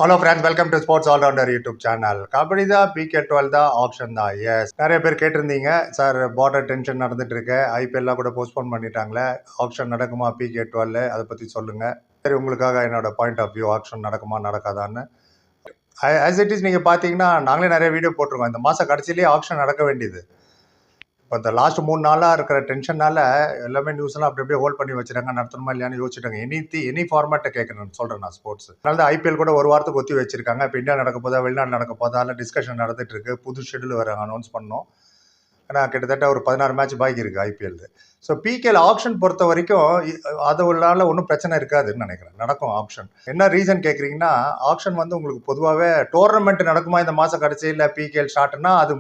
Hello friends, welcome to sports allrounder YouTube channel. Kabaddi தான், PK12 தான், option தான். S, நிறைய பேர் கேட்டிருந்தீங்க சார், பார்டர் டென்ஷன் நடந்துட்டு இருக்கு, ஐபிஎல்லாம் கூட போஸ்ட்போன் பண்ணிட்டாங்களே, ஆப்ஷன் நடக்குமா PK12, அதை பற்றி சொல்லுங்கள். சரி, உங்களுக்காக என்னோட பாயிண்ட் ஆஃப் வியூ, ஆப்ஷன் நடக்குமா நடக்காதான்னு. ஆஸ் இட் இஸ் நீங்கள் பார்த்தீங்கன்னா, நாங்களே நிறைய வீடியோ போட்டிருக்கோம். இந்த மாதம் கடைசியிலேயே ஆப்ஷன் நடக்க வேண்டியது. இப்போ இந்த லாஸ்ட் 3 நாளாக இருக்கிற டென்ஷனால எல்லாமே நியூஸ்லாம் அப்படி அப்படியே ஹோல்ட் பண்ணி வச்சுட்டாங்க. நடத்தணுமா இல்லையான்னு யோசிச்சுட்டாங்க. எனி ஃபார்மேட்டை கேட்குறேன் சொல்கிறேன் நான் ஸ்போர்ட்ஸ். அதனால தான் ஐபிஎல் கூட ஒரு வாரத்துக்கு ஒத்தி வச்சிருக்காங்க. இப்போ இந்தியா நடக்க போதா, வெளிநாடு நடக்க போதா, அதில் டிஸ்கஷன் நடந்துட்டு இருக்கு. புது ஷெடியூல் வேறு அனௌன்ஸ் பண்ணோம். ஏன்னா கிட்டத்தட்ட ஒரு 16 மேட்ச் பாக்கி இருக்குது ஐபிஎல். ஸோ பிகேல ஆப்ஷன் பொறுத்த வரைக்கும் அதனால ஒன்றும் பிரச்சனை இருக்காதுன்னு நினைக்கிறேன். நடக்கும் ஆப்ஷன். என்ன ரீசன் கேட்குறீங்கன்னா, ஆப்ஷன் வந்து உங்களுக்கு பொதுவாகவே டோர்னமெண்ட் நடக்குமா இந்த மாதம் கடைசியில் பிகேஎல் ஸ்டார்ட்னா அது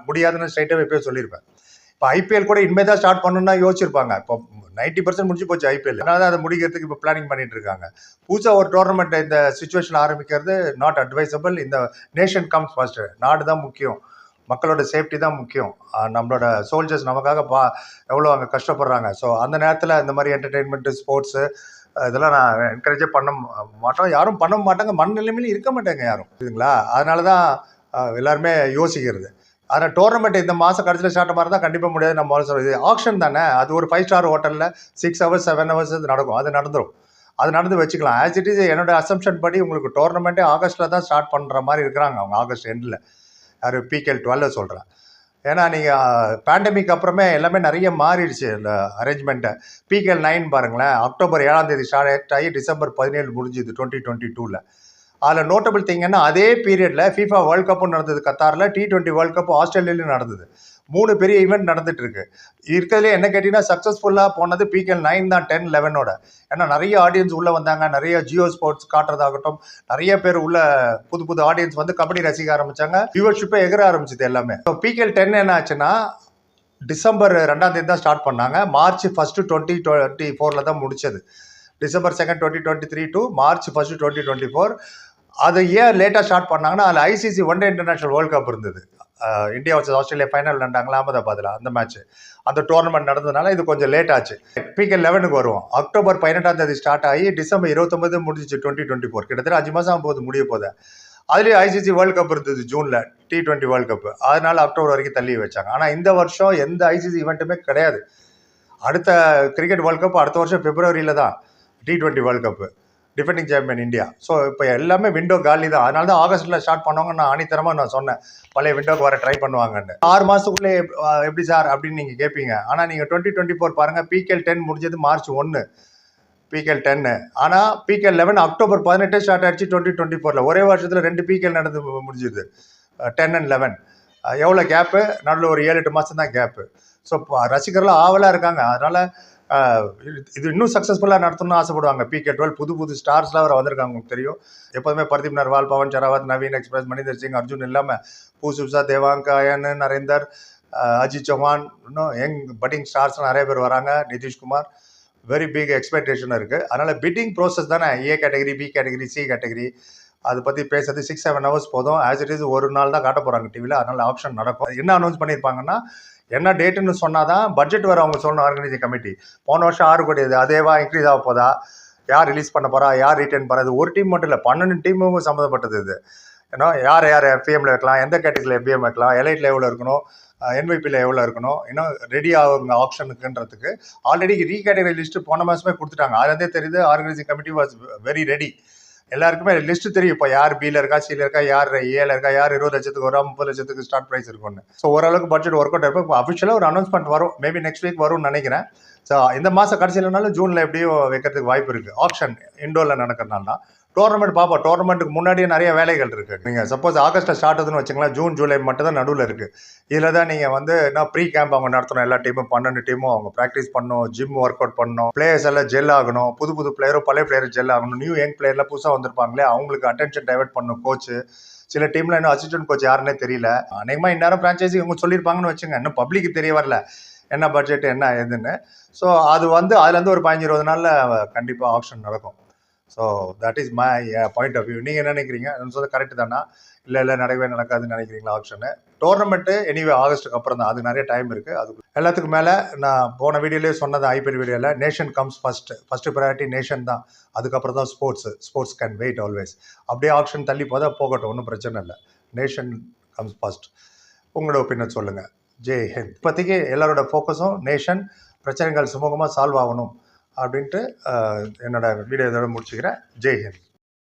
முடியாதுன்னு ஸ்ட்ரைட்டாகவே போய் சொல்லியிருப்பேன். இப்போ ஐபிஎல் கூட இனிமேல் தான் ஸ்டார்ட் பண்ணணும்னா யோசிச்சிருப்பாங்க. இப்போ 90% முடிஞ்சு போச்சு ஐபிஎல். அதனால அதை முடிக்கிறதுக்கு இப்போ பிளானிங் பண்ணிட்டு இருக்காங்க. புதுசாக ஒரு டோர்னமெண்ட் இந்த சுச்சுவேஷன் ஆரம்பிக்கிறது நாட் அட்வைசபிள். இந்த நேஷன் கம்ஸ் ஃபர்ஸ்ட். நாடு தான் முக்கியம், மக்களோட சேஃப்டி தான் முக்கியம். நம்மளோட சோல்ஜர்ஸ் நமக்காக எவ்வளோ அங்கே கஷ்டப்படுறாங்க. ஸோ அந்த நேரத்தில் இந்த மாதிரி என்டர்டெயின்மெண்ட்டு, ஸ்போர்ட்ஸு இதெல்லாம் நான் என்கரேஜே பண்ண மாட்டோம். யாரும் பண்ண மாட்டாங்க, மனநிலைமையிலும் இருக்க மாட்டாங்க யாரும், புரியுதுங்களா? அதனால தான் எல்லாருமே யோசிக்கிறது. ஆனால் டோர்னமெண்ட் இந்த மாதம் கடைசியில் ஸ்டார்ட் மாதிரி தான் கண்டிப்பாக முடியாது. நம்ம சொல்கிறது ஆப்ஷன் தானே. அது ஒரு 5 ஸ்டார் ஹோட்டலில் 6 hours 7 hours நடக்கும். அது நடந்துடும். அது நடந்து வச்சுக்கலாம். ஆஸ் இட் இஸ் என்னோட அசம்ஷன் படி உங்களுக்கு டோர்னமெண்ட்டே ஆகஸ்ட்டில் தான் ஸ்டார்ட் பண்ணுற மாதிரி இருக்கிறாங்க அவங்க. ஆகஸ்ட் எண்டில் யார் PK12 சொல்கிறேன். ஏன்னா நீங்கள் பேண்டமிக் அப்புறமே எல்லாமே நிறைய மாறிடுச்சு இந்த அரேஞ்ச்மெண்ட்டை. PK9 பாருங்களேன், அக்டோபர் 7 ஸ்டார்ட் ஆகி டிசம்பர் 17 முடிஞ்சுது 2022. அதில் நோட்டபிள் திங்கன்னா அதே பீரியடில் FIFA வேர்ல்ட் கப்பும் நடந்தது கத்தாரில், T20 வேர்ல்ட் கப் ஆஸ்திரேலியாலையும் நடந்தது. 3 பெரிய ஈவெண்ட் நடந்துட்டு இருக்கு. இருக்கிறதுலே என்ன கேட்டிங்கன்னா சக்ஸஸ்ஃபுல்லாக போனது PK9 தான் 10-11. ஏன்னா நிறைய ஆடியன்ஸ் உள்ளே வந்தாங்க. நிறைய ஜியோ ஸ்போர்ட்ஸ் காட்டுறதாகட்டும், நிறைய பேர் உள்ள புது ஆடியன்ஸ் வந்து கபடி ரசிக்க ஆரம்பிச்சாங்க. வியூவர்ஷிப்பே எகிற ஆரம்பிச்சது எல்லாமே. ஸோ PK10 என்ன ஆச்சுன்னா டிசம்பர் 2 தான் ஸ்டார்ட் பண்ணாங்க. மார்ச் 1 2024 தான் முடிச்சது. December 2 2023 to March 1 2024. அது ஏன் லேட்டாக ஸ்டார்ட் பண்ணாங்கன்னா, அதில் ICC one day international world cup இருந்தது. இந்தியா வர்சஸ் ஆஸ்திரேலியா ஃபைனல் நடந்தாங்களா அகமதாபாத்தில், அந்த மேட்ச். அந்த டோர்னமெண்ட் நடந்ததுனால இது கொஞ்சம் லேட் ஆச்சு. PK11க்கு வருவோம். அக்டோபர் 18 ஸ்டார்ட் ஆகி டிசம்பர் 29 முடிஞ்சிச்சு 2024. கிட்டத்தட்ட 5 மாதம் போகுது, முடிய போகுது. அதுலேயும் ICC வேர்ல்ட் கப் இருந்தது ஜூனில், T20 வேர்ல்ட் கப். அதனால அக்டோபர் வரைக்கும் தள்ளி வச்சாங்க. ஆனால் இந்த வருஷம் எந்த ICC ஈவெண்ட்டுமே கிடையாது. அடுத்த கிரிக்கெட் வேர்ல்ட் கப் அடுத்த வருஷம் பிப்ரவரியில் தான் T20 world cup, defending champion India. So இப்போ எல்லாமே விண்டோ காலி தான். அதனால தான் ஆகஸ்ட்டில் ஸ்டார்ட் பண்ணுவாங்க. நான் ஆணித்தரமாக நான் சொன்னேன், பழைய விண்டோக்கு வர ட்ரை பண்ணுவாங்கன்னு. 6 மாதத்துக்குள்ளே எப்படி சார் அப்படின்னு நீங்கள் கேட்பீங்க. ஆனால் நீங்கள் 2024 பாருங்கள், PK10 முடிஞ்சது மார்ச் 1 PK10. ஆனால் PK11 அக்டோபர் 18 ஸ்டார்ட் ஆகிடுச்சு 2024. ஒரே வருஷத்தில் 2 PK நடந்து முடிஞ்சுது, 10 and 11. எவ்வளோ கேப்பு? நடுவில் ஒரு 7-8 மாதம் தான் கேப்பு. ஸோ ரசிகர்கள்லாம் ஆவலாக இருக்காங்க. அதனால் இது இன்னும் சக்ஸஸ்ஃபுல்லாக நடத்தணும்னு ஆசைப்படுவாங்க. PK12 புது ஸ்டார்ஸ்லாம் அவர் வந்திருக்காங்க, உங்களுக்கு தெரியும். எப்போதுமே பர்தீப் நர்வால், பவன் சராவத், நவீன் எக்ஸ்பிரஸ், மணிந்தர் சிங், அர்ஜுன் இல்லாமல் பூசுப்சா, தேவாங்கா, அயன், நரேந்தர், அஜித் சௌஹான், இன்னும் யங் பட்டிங் ஸ்டார்ஸ்லாம் நிறைய பேர் வராங்க. நிதிஷ்குமார். வெரி பிக் எக்ஸ்பெக்டேஷன் இருக்குது. அதனால் பிட்டிங் ப்ரோசஸ் தானே. A category, B category, C category, அதை பற்றி பேசுறது 6-7 hours போதும். ஆஸ் இட் இஸ் ஒரு நாள் தான் காட்ட போகிறாங்க டிவியில். அதனால் ஆப்ஷன் நடக்கும். என்ன அனௌன்ஸ் பண்ணியிருப்பாங்கன்னா, என்ன டேட்டுன்னு சொன்னால் தான் பட்ஜெட் வர அவங்க சொல்லணும். ஆர்கனைசிங் கமிட்டி போன வருஷம் 6 கோடி, அதேவா இன்க்ரீஸ் ஆக போதா, யார் ரிலீஸ் பண்ண போகிறா, யார் ரிட்டர்ன் பண்ணுறது, ஒரு டீம் மட்டும் இல்லை, 12 டீமும் சம்மந்தப்பட்டது இது. ஏன்னா யார் FPMல வைக்கலாம், எந்த கேட்டகரியில் FBM வைக்கலாம், எலைட்டில் எவ்வளோ இருக்கணும், NYPயில் எவ்வளோ இருக்கணும், இன்னும் ரெடி ஆகுங்க ஆப்ஷனுக்குன்றதுக்கு ஆல்ரெடி ரீகேட்டகரி லிஸ்ட்டு போன மாதமே கொடுத்துட்டாங்க. அதுலேருந்தே தெரியுது organising committee was very ready. எல்லாருக்குமே லிஸ்ட்டு தெரியும். இப்போ யார் பியில் இருக்கா, சியில் இருக்கா, யார் ஏல இருக்கா, யார் 20 லட்சத்துக்கு வரும், 30 லட்சத்துக்கு ஸ்டார்ட் ப்ரைஸ் இருக்கும்னு. ஸோ ஓரளவுக்கு பட்ஜெட் ஒர்க் அவுட் இருக்கும். இப்போ அஃபிஷியலாக ஒரு அனௌன்ஸ்மெண்ட் வரும், மேபி நெக்ஸ்ட் வீக் வரும்னு நினைக்கிறேன். ஸோ இந்த மாதம் கடைசியிலனாலும் ஜூனில் எப்படியும் வைக்கிறதுக்கு வாய்ப்பு இருக்குது. ஆப்ஷன் இண்டோரில் நடக்கிறதுனால தான். டோர்னமெண்ட் பார்ப்போம். டோர்னமெண்ட்டுக்கு முன்னாடியே நிறைய வேலைகள் இருக்குது. நீங்கள் சப்போஸ் ஆகஸ்ட்டில் ஸ்டார்ட் ஆகுதுன்னு வச்சுக்கலாம், ஜூன் ஜூலை மட்டும் தான் நடுவில் இருக்குது. இதில் தான் நீங்கள் வந்து நான் ப்ரீ கேம்ப் அவங்க நடத்தணும். எல்லா டீமும் 12 டீமும் அவங்க ப்ராக்டிஸ் பண்ணணும், ஜிம் ஒர்க் அவுட் பண்ணணும், பிளேயர்ஸ் எல்லாம் ஜெல் ஆகணும், புது பிளேயரும் பழைய பிளேயரும் ஜெல் ஆகணும், நியூ யங் பிளேயர்லாம் புதுசாக வந்திருப்பாங்களே அவங்களுக்கு அட்டென்ஷன் டைவர்ட் பண்ணணும் கோச்சு. சில டீமில் இன்னும் அசிஸ்டன்ட் கோச் யாருன்னே தெரியல. அநேகமாக இந்நேரம் ஃப்ரான்ச்சைஸி அவங்க சொல்லியிருப்பாங்கன்னு வச்சுங்க. இன்னும் பப்ளிக்கு தெரிய வரல என்ன பட்ஜெட் என்ன ஏதுன்னு. ஸோ அது வந்து அதுலேருந்து ஒரு 15-20 நாளில் கண்டிப்பாக ஆப்ஷன் நடக்கும். So that is my point of view. நீங்கள் என்ன நினைக்கிறீங்க? சொல்றது கரெக்டு தானா, இல்லை நடக்கவே நடக்காதுன்னு நினைக்கிறீங்களா ஆப்ஷனு? டோர்னமெண்ட்டு எனிவே ஆகஸ்ட்டுக்கு அப்புறம் தான், அது நிறைய டைம் இருக்குது. அது எல்லாத்துக்கும் மேலே நான் போன வீடியோலேயே சொன்னது, ஐபிஎல் வீடியோவில் nation comes first priority nation தான், அதுக்கப்புறம் தான் ஸ்போர்ட்ஸ் கேன் வெயிட் ஆல்வேஸ். அப்படியே ஆப்ஷன் தள்ளி போகட்டும், ஒன்றும் பிரச்சனை இல்லை. Nation comes first. உங்களோட ஒப்பீனியன் சொல்லுங்கள். ஜெய் ஹிந்த். இப்போதைக்கு எல்லாரோட ஃபோக்கஸும் நேஷன், பிரச்சனைகள் சுமூகமாக சால்வ் ஆகணும் அப்படின்ட்டு என்னோட வீடியோ இதோட முடிச்சுக்கிறேன். ஜெய் ஹிந்த்.